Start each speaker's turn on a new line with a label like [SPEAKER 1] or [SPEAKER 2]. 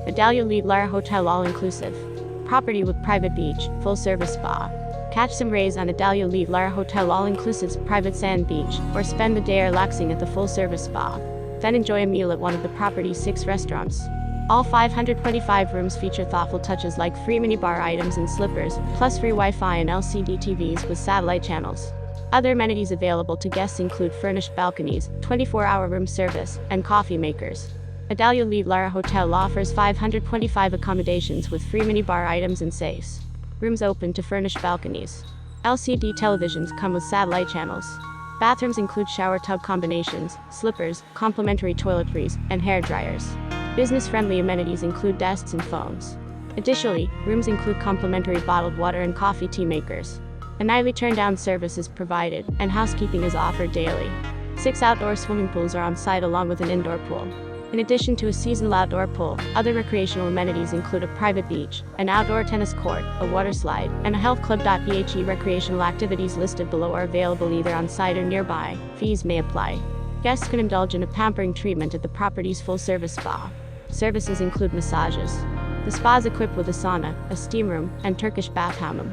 [SPEAKER 1] ADALYA LARA Hotel all-inclusive. Property with private beach, full-service spa. Catch some rays on ADALYA LARA Hotel all-inclusive's private sand beach, or spend the day relaxing at the full-service spa. Then enjoy a meal at one of the property's 6 restaurants. All 525 rooms feature thoughtful touches like free minibar items and slippers, plus free Wi-Fi and LCD TVs with satellite channels. Other amenities available to guests include furnished balconies, 24-hour room service, and coffee makers. ADALYA LARA Hotel offers 525 accommodations with free minibar items and safes. Rooms open to furnished balconies. LCD televisions come with satellite channels. Bathrooms include shower tub combinations, slippers, complimentary toiletries, and hair dryers. Business-friendly amenities include desks and phones. Additionally, rooms include complimentary bottled water and coffee tea makers. A nightly turn-down service is provided, and housekeeping is offered daily. 6 outdoor swimming pools are on site along with an indoor pool. In addition to a seasonal outdoor pool, other recreational amenities include a private beach, an outdoor tennis court, a water slide, and a health club. The recreational activities listed below are available either on site or nearby. Fees may apply. Guests can indulge in a pampering treatment at the property's full-service spa. Services include massages. The spa is equipped with a sauna, a steam room, and Turkish bath hammam.